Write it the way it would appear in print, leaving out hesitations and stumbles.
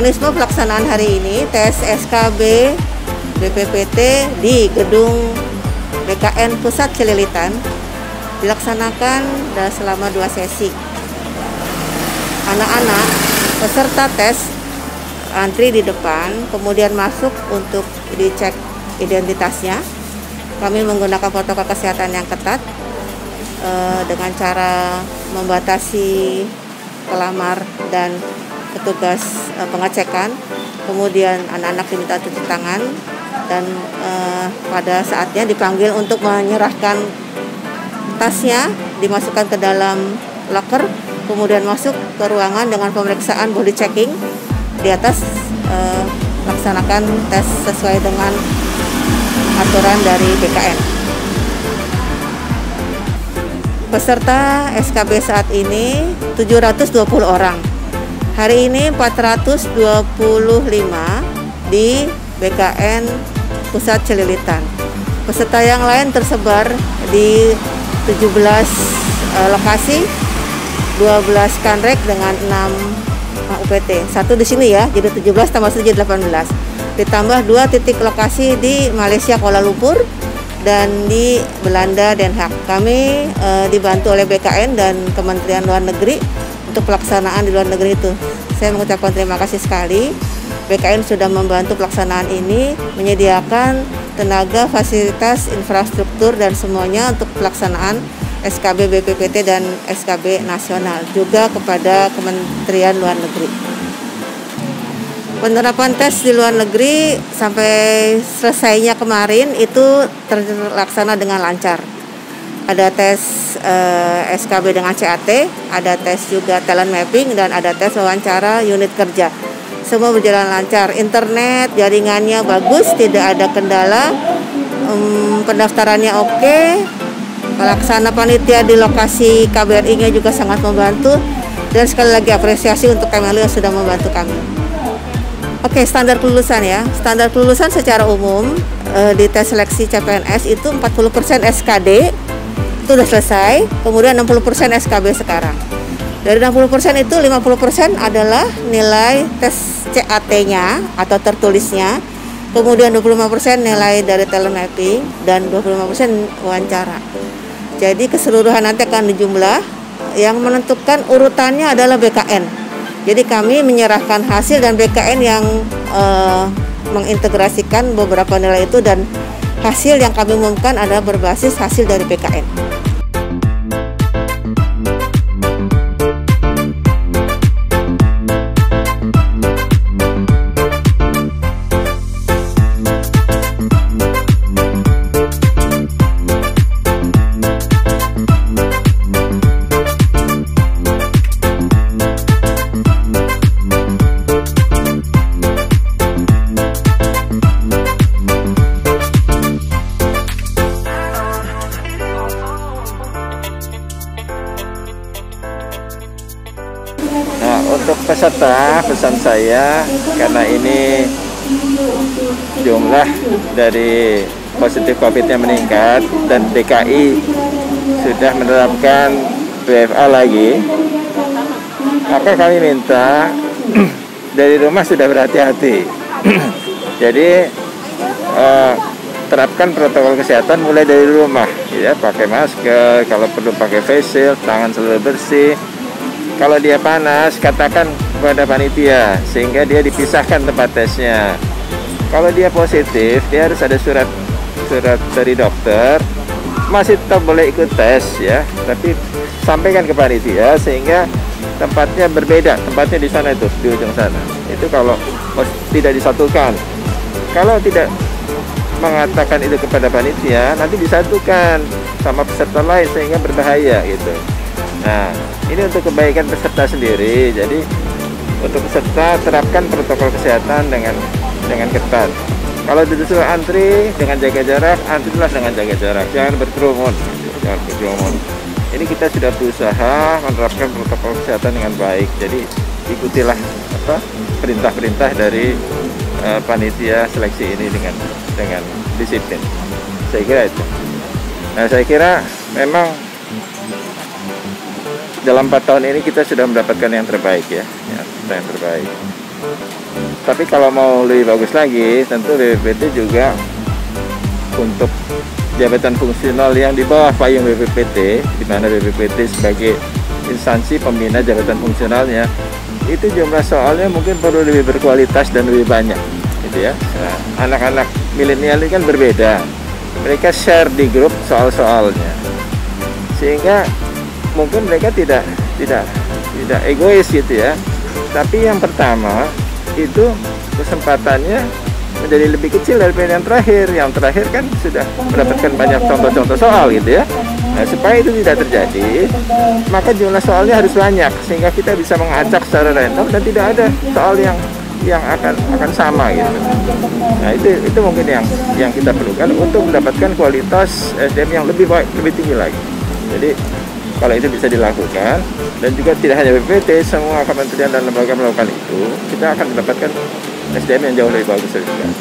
Mekanisme pelaksanaan hari ini tes SKB BPPT di Gedung BKN Pusat Celilitan dilaksanakan selama 2 sesi. Anak-anak peserta tes antri di depan, kemudian masuk untuk dicek identitasnya. Kami menggunakan protokol kesehatan yang ketat dengan cara membatasi pelamar dan petugas pengecekan. Kemudian anak-anak diminta cuci tangan dan pada saatnya dipanggil untuk menyerahkan tasnya, dimasukkan ke dalam locker, kemudian masuk ke ruangan dengan pemeriksaan body checking. Di atas laksanakan tes sesuai dengan aturan dari BKN. Peserta SKB saat ini 720 orang. Hari ini 425 di BKN Pusat Celilitan. Peserta yang lain tersebar di 17 lokasi, 12 kanrek dengan 6 UPT. Satu di sini ya, jadi 17 tambah 7 18. Ditambah 2 titik lokasi di Malaysia Kuala Lumpur dan di Belanda Den Haag. Kami dibantu oleh BKN dan Kementerian Luar Negeri untuk pelaksanaan di luar negeri itu. Saya mengucapkan terima kasih sekali. BKN sudah membantu pelaksanaan ini, menyediakan tenaga, fasilitas, infrastruktur dan semuanya untuk pelaksanaan SKB BPPT dan SKB nasional, juga kepada Kementerian Luar Negeri. Penerapan tes di luar negeri sampai selesainya kemarin itu terlaksana dengan lancar. Ada tes SKB dengan CAT, ada tes juga talent mapping, dan ada tes wawancara unit kerja. Semua berjalan lancar, internet, jaringannya bagus, tidak ada kendala, pendaftarannya oke. Pelaksana panitia di lokasi KBRI-nya juga sangat membantu, dan sekali lagi apresiasi untuk Kemenlu yang sudah membantu kami. Oke, standar kelulusan ya. Standar kelulusan secara umum di tes seleksi CPNS itu 40% SKD itu sudah selesai, kemudian 60% SKB sekarang. Dari 60% itu 50% adalah nilai tes CAT-nya atau tertulisnya, kemudian 25% nilai dari talent mapping dan 25% wawancara. Jadi keseluruhan nanti akan dijumlah, yang menentukan urutannya adalah BKN. Jadi kami menyerahkan hasil dan BKN yang mengintegrasikan beberapa nilai itu, dan hasil yang kami umumkan adalah berbasis hasil dari BKN. Nah, untuk peserta, pesan saya, karena ini jumlah dari positif COVID-nya meningkat dan DKI sudah menerapkan WFA lagi, maka kami minta dari rumah sudah berhati-hati. Jadi terapkan protokol kesehatan mulai dari rumah, ya, pakai masker, kalau perlu pakai face shield, tangan selalu bersih. Kalau dia panas, katakan kepada panitia sehingga dia dipisahkan tempat tesnya. Kalau dia positif, dia harus ada surat dari dokter. Masih tetap boleh ikut tes ya, tapi sampaikan ke panitia sehingga tempatnya berbeda. Tempatnya di sana itu, di ujung sana. Itu kalau tidak disatukan. Kalau tidak mengatakan itu kepada panitia, nanti disatukan sama peserta lain sehingga berbahaya gitu. Nah, ini untuk kebaikan peserta sendiri. Jadi untuk peserta terapkan protokol kesehatan dengan ketat. Kalau disuruh antri dengan jaga jarak, antrilah dengan jaga jarak. Jangan berkerumun. Jangan berkerumun. Ini kita sudah berusaha menerapkan protokol kesehatan dengan baik. Jadi ikutilah perintah-perintah dari panitia seleksi ini dengan disiplin. Saya kira itu. Nah, saya kira memang dalam 4 tahun ini kita sudah mendapatkan yang terbaik ya, yang terbaik. Tapi kalau mau lebih bagus lagi, tentu BPPT juga untuk jabatan fungsional yang di bawah payung BPPT, di mana BPPT sebagai instansi pembina jabatan fungsionalnya, itu jumlah soalnya mungkin perlu lebih berkualitas dan lebih banyak, gitu ya. Nah, anak-anak milenial ini kan berbeda, mereka share di grup soal-soalnya, sehingga mungkin mereka tidak egois gitu ya. Tapi yang pertama itu kesempatannya menjadi lebih kecil daripada yang terakhir. Yang terakhir kan sudah mendapatkan banyak contoh-contoh soal gitu ya. Nah, supaya itu tidak terjadi, maka jumlah soalnya harus banyak sehingga kita bisa mengacak secara random dan tidak ada soal yang akan sama gitu. Nah, itu mungkin yang kita perlukan untuk mendapatkan kualitas SDM yang lebih baik, lebih tinggi lagi. Jadi kalau itu bisa dilakukan, dan juga tidak hanya BPPT, semua kementerian dan lembaga melakukan itu, kita akan mendapatkan SDM yang jauh lebih bagus dari sekarang.